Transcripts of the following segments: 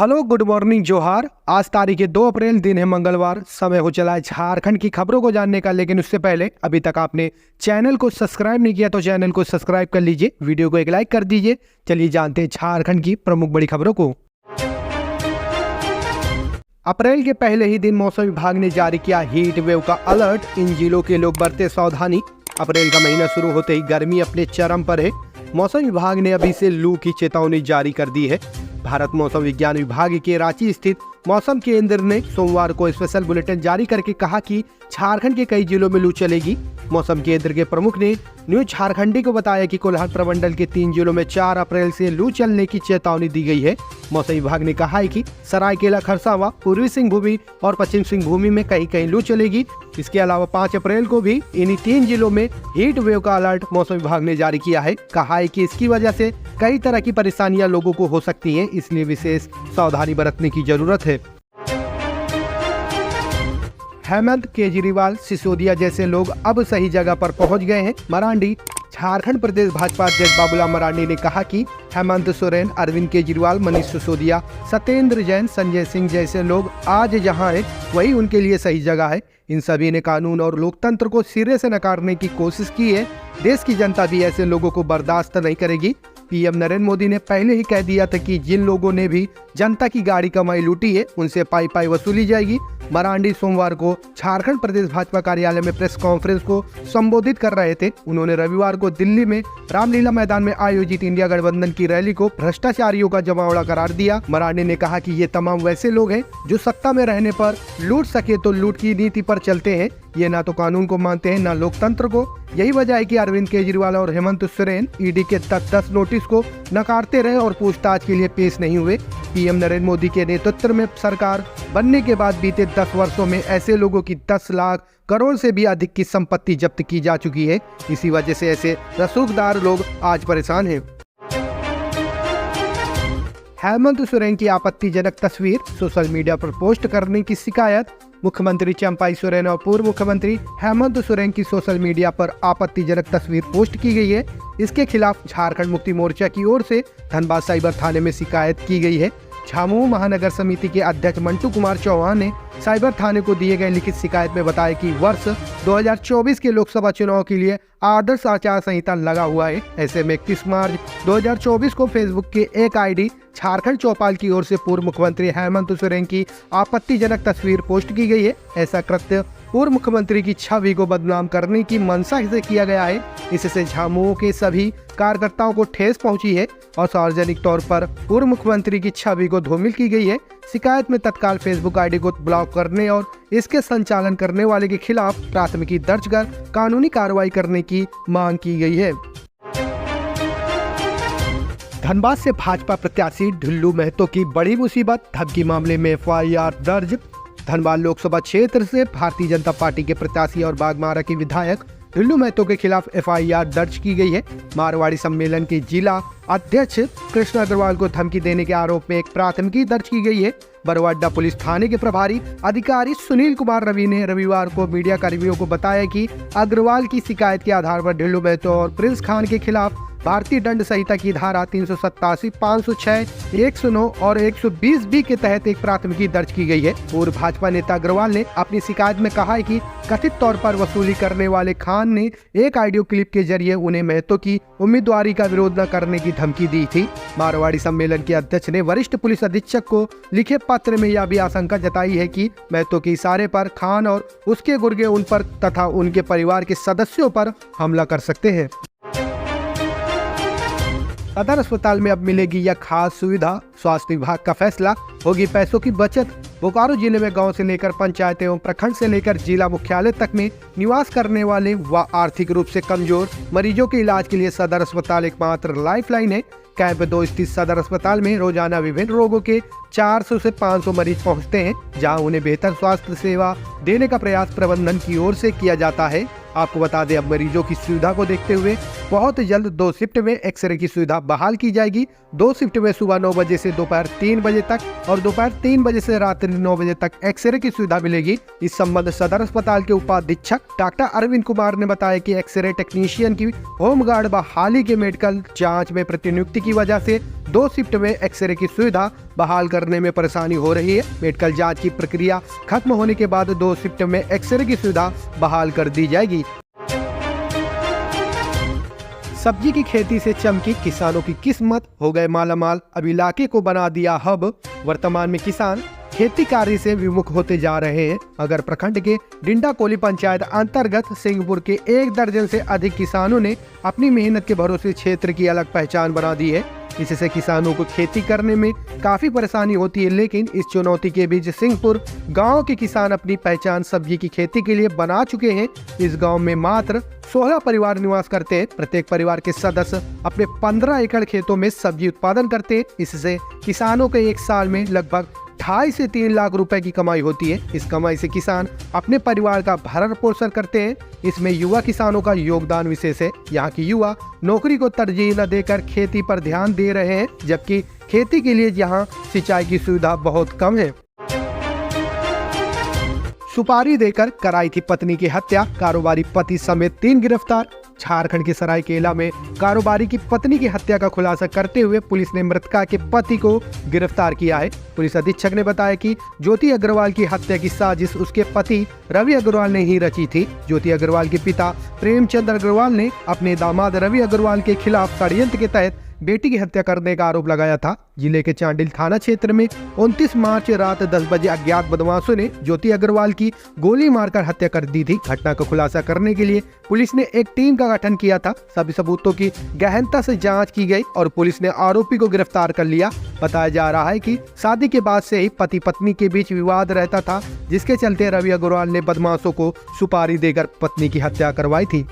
Hello good morning जोहार। आज तारीख है 2 अप्रैल, दिन है मंगलवार। समय हो चला है झारखंड की खबरों को जानने का, लेकिन उससे पहले अभी तक आपने चैनल को सब्सक्राइब नहीं किया तो चैनल को सब्सक्राइब कर लीजिए, वीडियो को एक लाइक कर दीजिए। चलिए जानते हैं झारखंड की प्रमुख बड़ी खबरों को। अप्रैल के पहले ही दिन मौसम विभाग ने जारी किया हीट वेव का अलर्ट, इन जिलों के लोग बरते सावधानी। अप्रैल का महीना शुरू होते ही गर्मी अपने चरम पर है। मौसम विभाग ने अभी से लू की चेतावनी जारी कर दी है। भारत मौसम विज्ञान विभाग के रांची स्थित मौसम केंद्र ने सोमवार को स्पेशल बुलेटिन जारी करके कहा कि झारखंड के कई जिलों में लू चलेगी। मौसम केंद्र के प्रमुख ने न्यूज झारखंडी को बताया कि कोल्हान प्रमंडल के 3 जिलों में 4 अप्रैल से लू चलने की चेतावनी दी गई है। मौसम विभाग ने कहा है कि सरायकेला, खरसावां, पूर्वी सिंहभूमि और पश्चिम सिंहभूमि में कहीं कहीं लू चलेगी। इसके अलावा 5 अप्रैल को भी इन्हीं 3 जिलों में हीट वेव का अलर्ट मौसम विभाग ने जारी किया है। कहा है कि इसकी वजह से कई तरह की परेशानियां लोगों को हो सकती हैं, इसलिए विशेष सावधानी बरतने की जरूरत है। हेमंत, केजरीवाल, सिसोदिया जैसे लोग अब सही जगह पर पहुंच गए हैं। मरांडी, झारखंड प्रदेश भाजपा अध्यक्ष बाबूलाल मरांडी ने कहा कि हेमंत सोरेन, अरविंद केजरीवाल, मनीष सिसोदिया, सत्येंद्र जैन, संजय सिंह जैसे लोग आज जहां हैं वही उनके लिए सही जगह है। इन सभी ने कानून और लोकतंत्र को सिरे से नकारने की कोशिश की है। देश की जनता भी ऐसे लोगों को बर्दाश्त नहीं करेगी। पीएम नरेंद्र मोदी ने पहले ही कह दिया था कि जिन लोगों ने भी जनता की गाड़ी कमाई लूटी है उनसे पाई पाई वसूली जाएगी। मरांडी सोमवार को झारखंड प्रदेश भाजपा कार्यालय में प्रेस कॉन्फ्रेंस को संबोधित कर रहे थे। उन्होंने रविवार को दिल्ली में रामलीला मैदान में आयोजित इंडिया गठबंधन की रैली को भ्रष्टाचारियों का जमावड़ा करार दिया। मरांडी ने कहा कि ये तमाम वैसे लोग हैं जो सत्ता में रहने पर लूट सके तो लूट की नीति पर चलते हैं। ये ना तो कानून को मानते हैं ना लोकतंत्र को। यही वजह है कि अरविंद केजरीवाल और हेमंत सोरेन ईडी के 10 नोटिस को नकारते रहे और पूछताछ के लिए पेश नहीं हुए। पीएम नरेंद्र मोदी के नेतृत्व में सरकार बनने के बाद बीते 10 वर्षों में ऐसे लोगों की 10 लाख करोड़ से भी अधिक की संपत्ति जब्त की जा चुकी है। इसी वजह से ऐसे रसूखदार लोग आज परेशान हैं। हेमंत सोरेन की आपत्तिजनक तस्वीर सोशल मीडिया पर पोस्ट करने की शिकायत। मुख्यमंत्री चंपाई सोरेन और पूर्व मुख्यमंत्री हेमंत सोरेन की सोशल मीडिया पर आपत्तिजनक तस्वीर पोस्ट की गई है। इसके खिलाफ झारखंड मुक्ति मोर्चा की ओर से धनबाद साइबर थाने में शिकायत की गई है। झामुमो महानगर समिति के अध्यक्ष मंटू कुमार चौहान ने साइबर थाने को दिए गए लिखित शिकायत में बताया कि वर्ष 2024 के लोकसभा चुनाव के लिए आदर्श आचार संहिता लगा हुआ है। ऐसे में 31 मार्च 2024 को फेसबुक के एक आईडी झारखंड चौपाल की ओर से पूर्व मुख्यमंत्री हेमंत सोरेन की आपत्तिजनक तस्वीर पोस्ट की गई है। ऐसा कृत्य पूर्व मुख्यमंत्री की छवि को बदनाम करने की मंशा से किया गया है। इससे झामुमो के सभी कार्यकर्ताओं को ठेस पहुंची है और सार्वजनिक तौर पर पूर्व मुख्यमंत्री की छवि को धूमिल की गई है। शिकायत में तत्काल फेसबुक आईडी को ब्लॉक करने और इसके संचालन करने वाले के खिलाफ प्राथमिकी दर्ज कर कानूनी कार्रवाई करने की मांग की गई है। धनबाद से भाजपा प्रत्याशी ढिल्लू महतो की बड़ी मुसीबत, धमकी मामले में एफआईआर दर्ज। धनबाद लोकसभा क्षेत्र से भारतीय जनता पार्टी के प्रत्याशी और बागमारा के विधायक ढिल्लू महतो के खिलाफ एफआईआर दर्ज की गई है। मारवाड़ी सम्मेलन के जिला अध्यक्ष कृष्ण अग्रवाल को धमकी देने के आरोप में एक प्राथमिकी दर्ज की गई है। बरवाडा पुलिस थाने के प्रभारी अधिकारी सुनील कुमार रवि ने रविवार को मीडिया कर्मियों को बताया कि अग्रवाल की शिकायत के आधार पर ढिल्लू महतो और प्रिंस खान के खिलाफ भारतीय दंड संहिता की धारा 387, 506, 109 और 120 बी के तहत एक प्राथमिकी दर्ज की गई है। पूर्व भाजपा नेता अग्रवाल ने अपनी शिकायत में कहा है कि कथित तौर पर वसूली करने वाले खान ने एक ऑडियो क्लिप के जरिए उन्हें महतो की उम्मीदवारी का विरोध न करने की धमकी दी थी। मारवाड़ी सम्मेलन के अध्यक्ष ने वरिष्ठ पुलिस अधीक्षक को लिखे पत्र में यह भी आशंका जताई है कि महतो के इशारे पर खान और उसके गुर्गे उन पर तथा उनके परिवार के सदस्यों पर हमला कर सकते हैं। सदर अस्पताल में अब मिलेगी यह खास सुविधा, स्वास्थ्य विभाग का फैसला, होगी पैसों की बचत। बोकारो जिले में गांव से लेकर पंचायत एवं प्रखंड से लेकर जिला मुख्यालय तक में निवास करने वाले व आर्थिक रूप से कमजोर मरीजों के इलाज के लिए सदर अस्पताल एकमात्र लाइफलाइन है। कैंप 2 स्थित सदर अस्पताल में रोजाना विभिन्न रोगों के 400 से 500 मरीज पहुंचते हैं, जहां उन्हें बेहतर स्वास्थ्य सेवा देने का प्रयास प्रबंधन की ओर से किया जाता है। आपको बता दें, अब मरीजों की सुविधा को देखते हुए बहुत जल्द 2 शिफ्ट में एक्सरे की सुविधा बहाल की जाएगी। 2 शिफ्ट में सुबह 9 बजे से दोपहर 3 बजे तक और दोपहर 3 बजे से रात्रि 9 बजे तक एक्सरे की सुविधा मिलेगी। इस संबंध सदर अस्पताल के उपाधीक्षक डॉक्टर अरविंद कुमार ने बताया कि एक्सरे टेक्नीशियन की होमगार्ड बहाली के मेडिकल जांच में प्रतिनियुक्ति की वजह से 2 शिफ्ट में एक्सरे की सुविधा बहाल करने में परेशानी हो रही है। मेडिकल जांच की प्रक्रिया खत्म होने के बाद 2 शिफ्ट में एक्सरे की सुविधा बहाल कर दी जाएगी। सब्जी की खेती से चमकी किसानों की किस्मत, हो गए मालामाल, अब इलाके को बना दिया हब। वर्तमान में किसान खेती कार्य से विमुख होते जा रहे हैं। अगर प्रखंड के डिंडा कोली पंचायत अंतर्गत सिंहपुर के 1 दर्जन से अधिक किसानों ने अपनी मेहनत के भरोसे क्षेत्र की अलग पहचान बना दी है। इससे किसानों को खेती करने में काफी परेशानी होती है, लेकिन इस चुनौती के बीच सिंहपुर गांव के किसान अपनी पहचान सब्जी की खेती के लिए बना चुके हैं। इस गांव में मात्र 16 परिवार निवास करते हैं। प्रत्येक परिवार के सदस्य अपने 15 एकड़ खेतों में सब्जी उत्पादन करते हैं। इससे किसानों के एक साल में लगभग 2.5 से 3 लाख रुपए की कमाई होती है। इस कमाई से किसान अपने परिवार का भरण पोषण करते हैं। इसमें युवा किसानों का योगदान विशेष है। यहाँ की युवा नौकरी को तरजीह न देकर खेती पर ध्यान दे रहे हैं, जबकि खेती के लिए यहाँ सिंचाई की सुविधा बहुत कम है। सुपारी देकर कराई थी पत्नी की हत्या, कारोबारी पति समेत 3 गिरफ्तार। झारखंड के सरायकेला में कारोबारी की पत्नी की हत्या का खुलासा करते हुए पुलिस ने मृतका के पति को गिरफ्तार किया है। पुलिस अधीक्षक ने बताया कि ज्योति अग्रवाल की हत्या की साजिश उसके पति रवि अग्रवाल ने ही रची थी। ज्योति अग्रवाल के पिता प्रेमचंद अग्रवाल ने अपने दामाद रवि अग्रवाल के खिलाफ षड्यंत्र के तहत बेटी की हत्या करने का आरोप लगाया था। जिले के चांडिल थाना क्षेत्र में 29 मार्च रात 10 बजे अज्ञात बदमाशों ने ज्योति अग्रवाल की गोली मारकर हत्या कर दी थी। घटना का खुलासा करने के लिए पुलिस ने एक टीम का गठन किया था। सभी सबूतों की गहनता से जांच की गई और पुलिस ने आरोपी को गिरफ्तार कर लिया। बताया जा रहा है कि शादी के बाद से ही पति पत्नी के बीच विवाद रहता था, जिसके चलते रवि अग्रवाल ने बदमाशों को सुपारी देकर पत्नी की हत्या करवाई थी।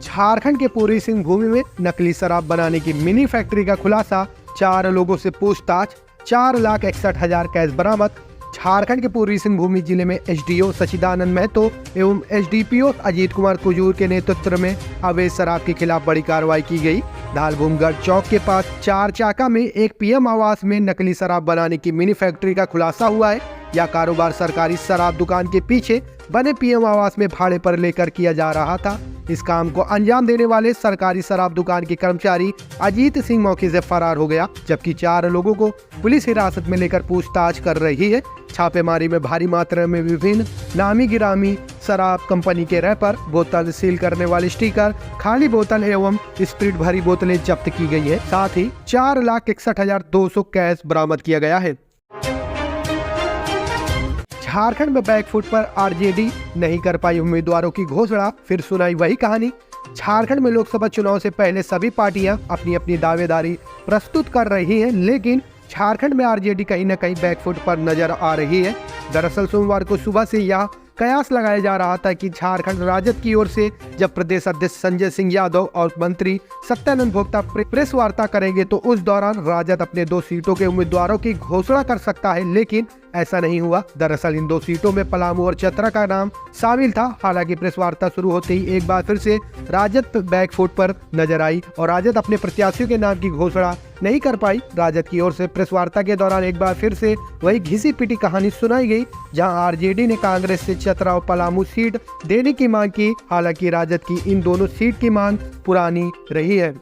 झारखंड के पूर्वी सिंहभूमि में नकली शराब बनाने की मिनी फैक्ट्री का खुलासा, 4 लोगों से पूछताछ, 4,61,000 कैश बरामद। झारखंड के पूर्वी सिंहभूमि जिले में एसडीओ सचिदानंद महतो एवं एसडीपीओ अजीत कुमार कुजूर के नेतृत्व में अवैध शराब के खिलाफ बड़ी कार्रवाई की गई। धालभूमगढ़ चौक के पास 4 चाका में एक पीएम आवास में नकली शराब बनाने की मिनी फैक्ट्री का खुलासा हुआ है। यह कारोबार सरकारी शराब दुकान के पीछे बने पीएम आवास में भाड़े पर लेकर किया जा रहा था। इस काम को अंजाम देने वाले सरकारी शराब दुकान के कर्मचारी अजीत सिंह मौके से फरार हो गया, जबकि 4 लोगों को पुलिस हिरासत में लेकर पूछताछ कर रही है। छापेमारी में भारी मात्रा में विभिन्न नामी गिरामी शराब कंपनी के रैपर, बोतल सील करने वाले स्टिकर, खाली बोतल एवं स्प्रिट भरी बोतलें जब्त की गई है। साथ ही 4,61,200 कैश बरामद किया गया है। झारखंड में बैकफुट पर आरजेडी, नहीं कर पाई उम्मीदवारों की घोषणा, फिर सुनाई वही कहानी। झारखंड में लोकसभा चुनाव से पहले सभी पार्टियां अपनी अपनी दावेदारी प्रस्तुत कर रही हैं, लेकिन झारखंड में आरजेडी कहीं न कहीं बैकफुट पर नजर आ रही है। दरअसल सोमवार को सुबह से यह कयास लगाया जा रहा था कि झारखंड राजद की ओर से जब प्रदेश अध्यक्ष संजय सिंह यादव और मंत्री सत्यानंद भोक्ता प्रेस वार्ता करेंगे तो उस दौरान राजद अपने 2 सीटों के उम्मीदवारों की घोषणा कर सकता है, लेकिन ऐसा नहीं हुआ। दरअसल इन 2 सीटों में पलामू और चतरा का नाम शामिल था। हालांकि प्रेस वार्ता शुरू होते ही एक बार फिर से राजद बैकफुट पर नजर आई और राजद अपने प्रत्याशियों के नाम की घोषणा नहीं कर पाई। राजद की ओर से प्रेस वार्ता के दौरान एक बार फिर से वही घिसी पिटी कहानी सुनाई गई, जहां आरजेडी ने कांग्रेस से चतरा और पलामू सीट देने की मांग की। हालांकि राजद की इन दोनों सीट की मांग पुरानी रही है।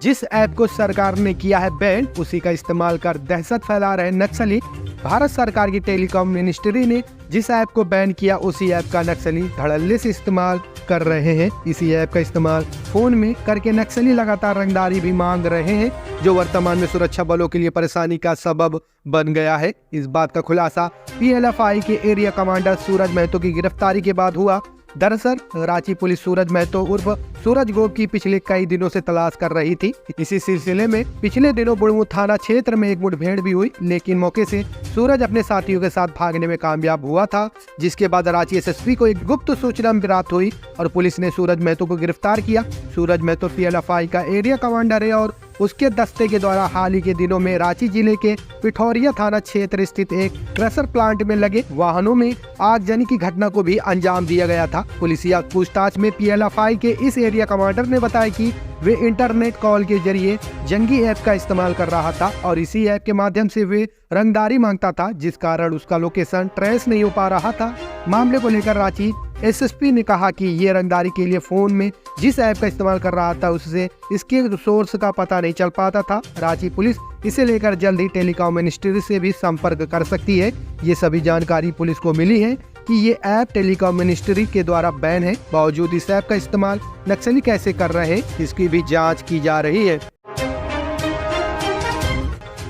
जिस ऐप को सरकार ने किया है बैन, उसी का इस्तेमाल कर दहशत फैला रहे नक्सली। भारत सरकार की टेलीकॉम मिनिस्ट्री ने जिस ऐप को बैन किया, उसी ऐप का नक्सली धड़ल्ले से इस्तेमाल कर रहे हैं। इसी ऐप का इस्तेमाल फोन में करके नक्सली लगातार रंगदारी भी मांग रहे हैं, जो वर्तमान में सुरक्षा बलों के लिए परेशानी का सबब बन गया है। इस बात का खुलासा पीएलएफआई के एरिया कमांडर सूरज महतो की गिरफ्तारी के बाद हुआ। दरअसल रांची पुलिस सूरज महतो उर्फ सूरज गोप की पिछले कई दिनों से तलाश कर रही थी। इसी सिलसिले में पिछले दिनों बुढ़मू थाना क्षेत्र में एक मुठभेड़ भी हुई, लेकिन मौके से सूरज अपने साथियों के साथ भागने में कामयाब हुआ था। जिसके बाद रांची एसएसपी को एक गुप्त सूचना प्राप्त हुई और पुलिस ने सूरज महतो को गिरफ्तार किया। सूरज महतो पीएलएफआई का एरिया कमांडर है और उसके दस्ते के द्वारा हाल ही के दिनों में रांची जिले के पिठौरिया थाना क्षेत्र स्थित एक क्रशर प्लांट में लगे वाहनों में आगजनी की घटना को भी अंजाम दिया गया था। पुलिसिया पूछताछ में PLFI के इस एरिया कमांडर ने बताया कि वे इंटरनेट कॉल के जरिए जंगी ऐप का इस्तेमाल कर रहा था और इसी ऐप के माध्यम से वे रंगदारी मांगता था, जिस कारण उसका लोकेशन ट्रेस नहीं हो पा रहा था। मामले को लेकर रांची SSP ने कहा कि ये रंगदारी के लिए फोन में जिस ऐप का इस्तेमाल कर रहा था उससे इसके सोर्स का पता नहीं चल पाता था। रांची पुलिस इसे लेकर जल्द ही टेलीकॉम मिनिस्ट्री से भी संपर्क कर सकती है। ये सभी जानकारी पुलिस को मिली है कि ये ऐप टेलीकॉम मिनिस्ट्री के द्वारा बैन है। बावजूद इस ऐप का इस्तेमाल नक्सली कैसे कर रहे हैं, इसकी भी जांच की जा रही है।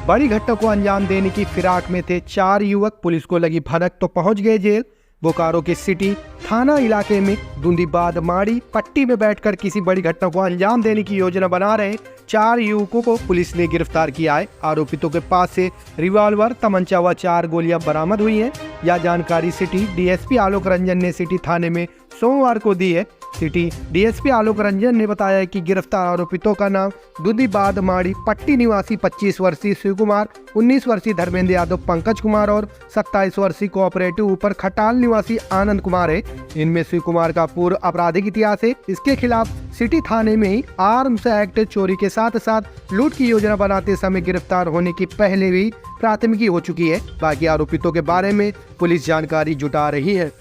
बड़ी घटना को अंजाम देने की फिराक में थे 4 युवक, पुलिस को लगी भनक तो पहुंच गए जेल। बोकारो के सिटी थाना इलाके में दुंदीबाद माड़ी पट्टी में बैठकर किसी बड़ी घटना को अंजाम देने की योजना बना रहे 4 युवकों को पुलिस ने गिरफ्तार किया है। आरोपितों के पास से रिवॉल्वर, तमंचा व 4 गोलियां बरामद हुई हैं। यह जानकारी सिटी DSP आलोक रंजन ने सिटी थाने में सोमवार को दी है। सिटी DSP आलोक रंजन ने बताया कि गिरफ्तार आरोपितों का नाम दुंदीबाद माड़ी पट्टी निवासी 25 वर्षीय शिव कुमार, 19 वर्षीय धर्मेंद्र यादव, पंकज कुमार और 27 वर्षीय कोऑपरेटिव ऊपर खटाल निवासी आनंद कुमार है। इनमें शिव कुमार का पूर्व आपराधिक इतिहास है। इसके खिलाफ सिटी थाने में ही आर्म्स एक्ट, चोरी के साथ साथ लूट की योजना बनाते समय गिरफ्तार होने की पहले भी प्राथमिकी हो चुकी है। बाकी आरोपितों के बारे में पुलिस जानकारी जुटा रही है।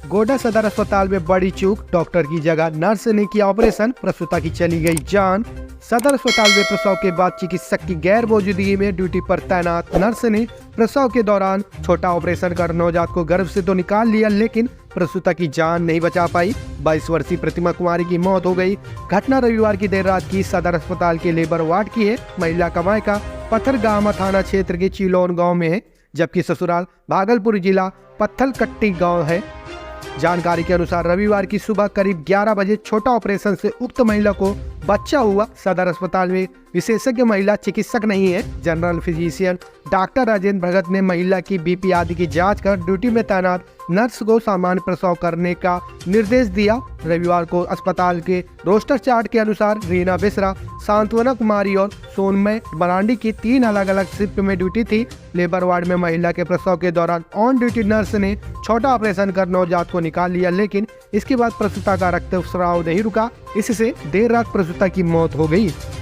गोड्डा सदर अस्पताल में बड़ी चूक, डॉक्टर की जगह नर्स ने किया ऑपरेशन, प्रसूता की चली गई जान। सदर अस्पताल में प्रसव के बाद चिकित्सक की गैर मौजूदगी में ड्यूटी पर तैनात नर्स ने प्रसव के दौरान छोटा ऑपरेशन कर नवजात को गर्भ से तो निकाल लिया, लेकिन प्रसूता की जान नहीं बचा पाई। 22 वर्षीय प्रतिमा कुमारी की मौत हो गई। घटना रविवार की देर रात की सदर अस्पताल के लेबर वार्ड की है। महिला का मायका पत्थरगामा थाना क्षेत्र के चिलौन गाँव में है, जबकि ससुराल भागलपुर जिला पत्थलकट्टी गाँव है। जानकारी के अनुसार रविवार की सुबह करीब 11 बजे छोटा ऑपरेशन से उक्त महिला को बच्चा हुआ। सदर अस्पताल में विशेषज्ञ महिला चिकित्सक नहीं है। जनरल फिजिशियन डॉक्टर राजेंद्र भगत ने महिला की BP आदि की जांच कर ड्यूटी में तैनात नर्स को सामान्य प्रसव करने का निर्देश दिया। रविवार को अस्पताल के रोस्टर चार्ट के अनुसार रीना बेसरा, सांत्वना कुमारी और सोनमय मरांडी की 3 अलग अलग शिफ्ट में ड्यूटी थी। लेबर वार्ड में महिला के प्रसव के दौरान ऑन ड्यूटी नर्स ने छोटा ऑपरेशन कर नवजात को निकाल लिया, लेकिन इसके बाद प्रसूता का रक्तस्राव नहीं रुका। इससे देर रात प्रसूता की मौत हो गई।